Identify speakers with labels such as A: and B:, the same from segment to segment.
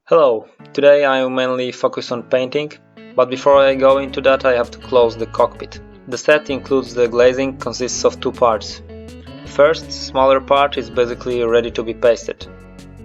A: Hello, today I will mainly focus on painting, but before I go into that I have to close the cockpit. The set includes the glazing, consists of two parts. The first, smaller part is basically ready to be pasted.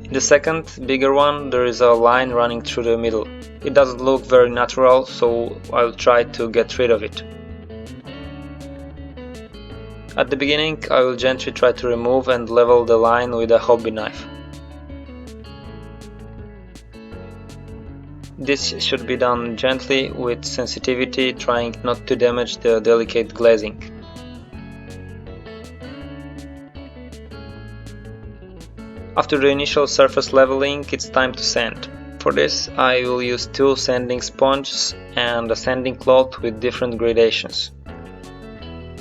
A: In the second, bigger one, there is a line running through the middle. It doesn't look very natural, so I'll try to get rid of it. At the beginning I will gently try to remove and level the line with a hobby knife. This should be done gently, with sensitivity, trying not to damage the delicate glazing. After the initial surface leveling, it's time to sand. For this I will use two sanding sponges and a sanding cloth with different gradations.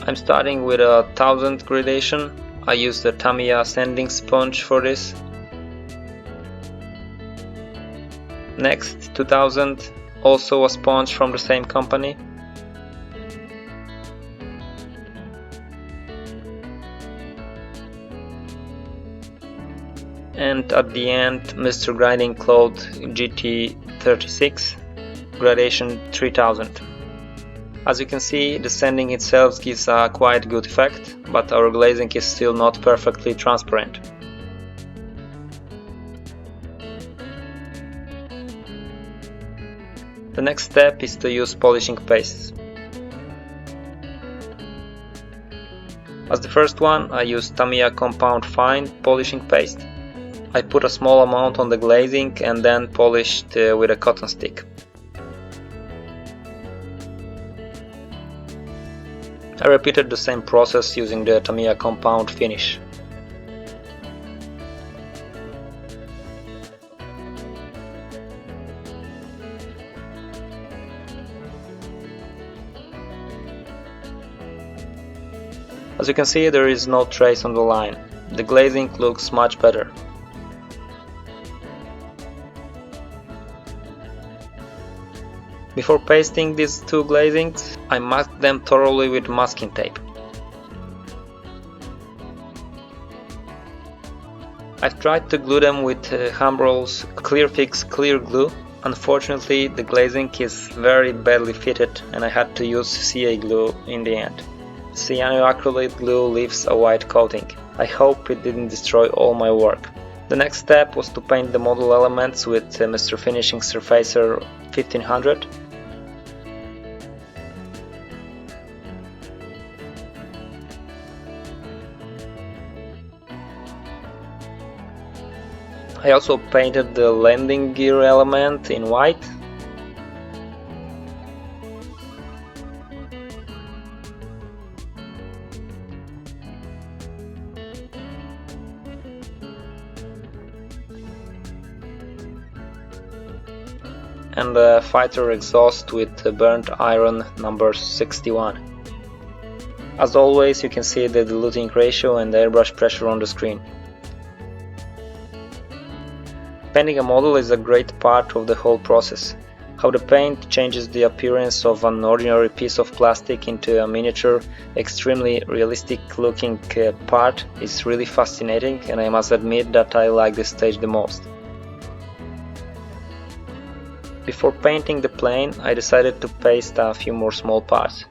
A: I'm starting with a 1000 gradation. I use the Tamiya sanding sponge for this. Next, 2000, also a sponge from the same company. And at the end, Mr. Grinding Cloth GT36, gradation 3000. As you can see, the sanding itself gives a quite good effect, but our glazing is still not perfectly transparent. The next step is to use polishing pastes. As the first one, I used Tamiya Compound Fine polishing paste. I put a small amount on the glazing and then polished with a cotton stick. I repeated the same process using the Tamiya Compound finish. As you can see, there is no trace on the line. The glazing looks much better. Before pasting these two glazings, I masked them thoroughly with masking tape. I've tried to glue them with Humbrol's Clearfix Clear Glue. Unfortunately, the glazing is very badly fitted and I had to use CA glue in the end. Cyanoacrylate glue leaves a white coating. I hope it didn't destroy all my work. The next step was to paint the model elements with Mr. Finishing Surfacer 1500. I also painted the landing gear element in white. And the fighter exhaust with burnt iron number 61. As always, you can see the diluting ratio and airbrush pressure on the screen. Painting a model is a great part of the whole process. How the paint changes the appearance of an ordinary piece of plastic into a miniature, extremely realistic looking part is really fascinating, and I must admit that I like this stage the most. Before painting the plane, I decided to paste a few more small parts.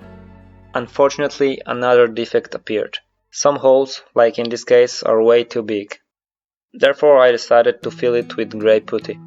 A: Unfortunately, another defect appeared. Some holes, like in this case, are way too big. Therefore, I decided to fill it with grey putty.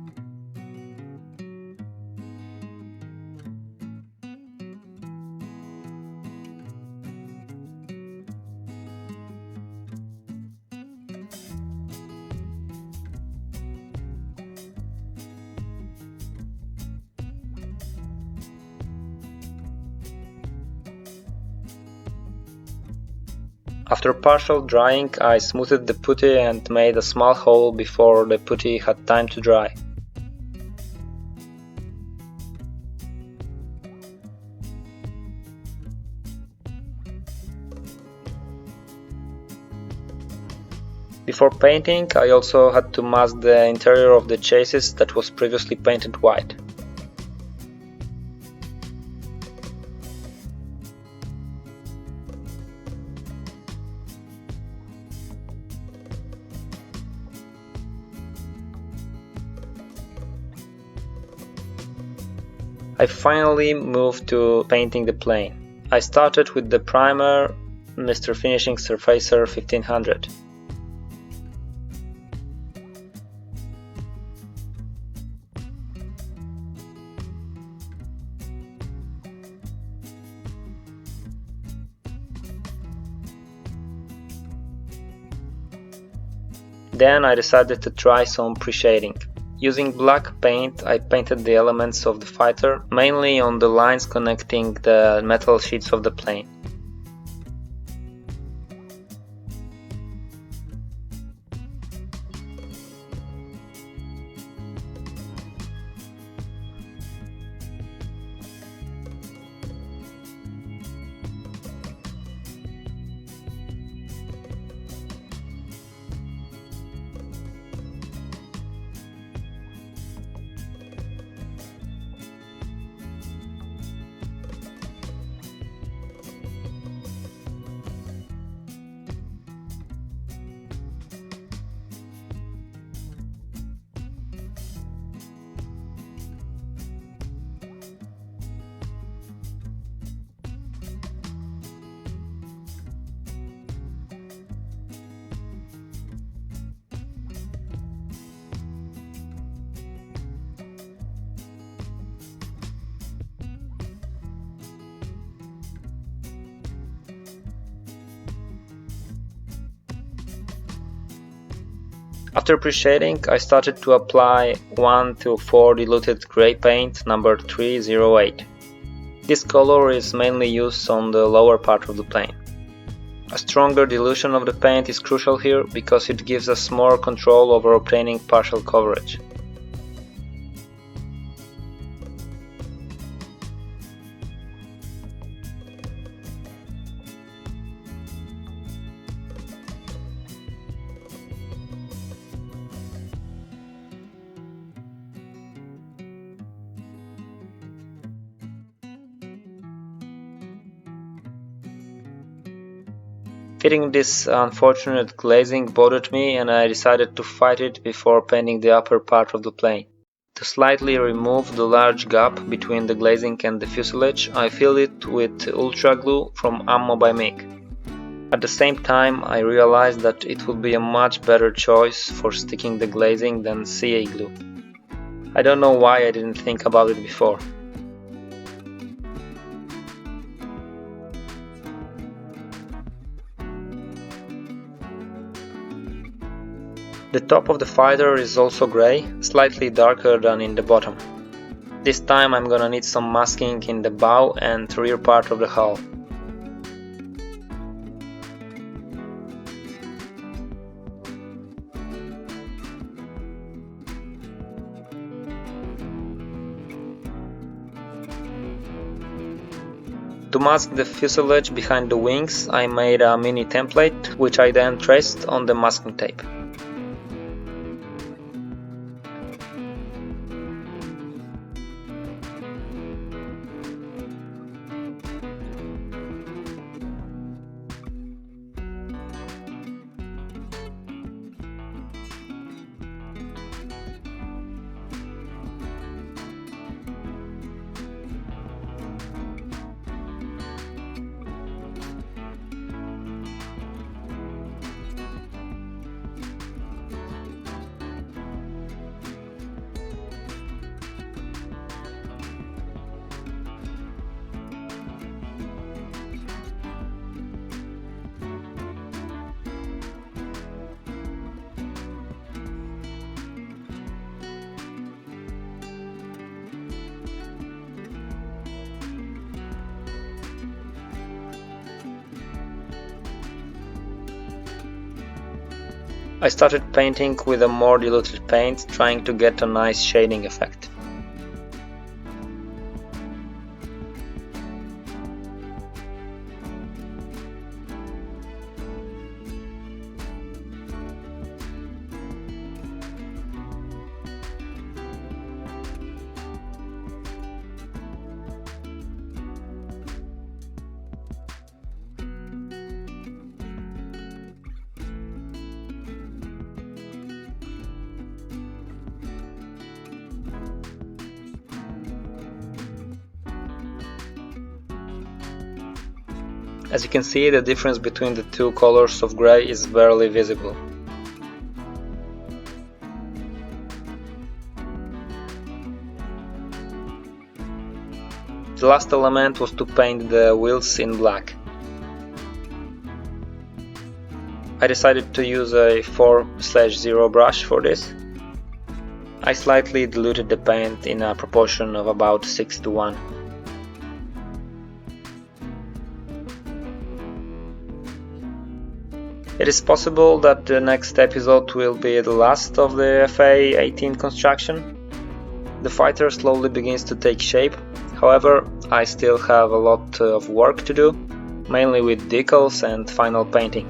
A: After partial drying, I smoothed the putty and made a small hole before the putty had time to dry. Before painting, I also had to mask the interior of the chassis that was previously painted white. I finally moved to painting the plane. I started with the primer Mr. Finishing Surfacer 1500. Then I decided to try some preshading. Using black paint, I painted the elements of the fighter, mainly on the lines connecting the metal sheets of the plane. After preshading, I started to apply 1 to 4 diluted gray paint number 308. This color is mainly used on the lower part of the plane. A stronger dilution of the paint is crucial here because it gives us more control over obtaining partial coverage. Fitting this unfortunate glazing bothered me, and I decided to fight it before painting the upper part of the plane. To slightly remove the large gap between the glazing and the fuselage, I filled it with ultra glue from Ammo by MiG. At the same time, I realized that it would be a much better choice for sticking the glazing than CA glue. I don't know why I didn't think about it before. The top of the fighter is also grey, slightly darker than in the bottom. This time I'm gonna need some masking in the bow and rear part of the hull. To mask the fuselage behind the wings, I made a mini template, which I then traced on the masking tape. I started painting with a more diluted paint, trying to get a nice shading effect. As you can see, the difference between the two colors of grey is barely visible. The last element was to paint the wheels in black. I decided to use a 4/0 brush for this. I slightly diluted the paint in a proportion of about 6:1. It is possible that the next episode will be the last of the FA-18 construction. The fighter slowly begins to take shape, however, I still have a lot of work to do, mainly with decals and final painting,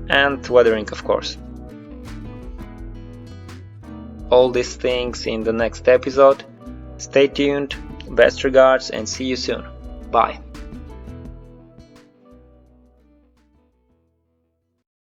A: and weathering of course. All these things in the next episode. Stay tuned, best regards and see you soon. Bye.